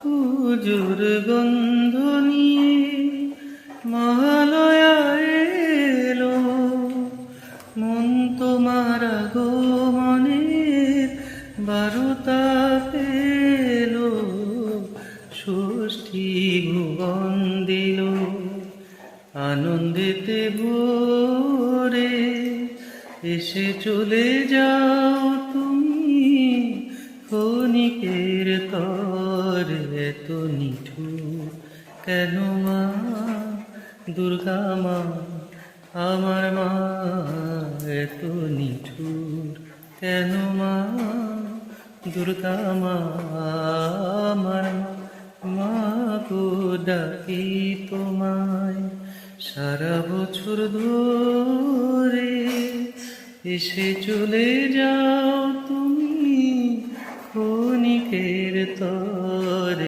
পুজোর গন্ধ নিয়ে মহালয়া এলো, মন তোমার আগমনের বারতা পেল, ষষ্ঠী ভুবন দিল আনন্দেতে ভোরে। এসে চলে যাও তুমি ক্ষণিকের তরে, এত নিঠুর কেন মা দুর্গা মা, আমার মা এত নিঠুর কেন মা দুর্গা মা, আমার মা গো ডাকি তোমায় সারা বছর ধরে। এসে চলে যা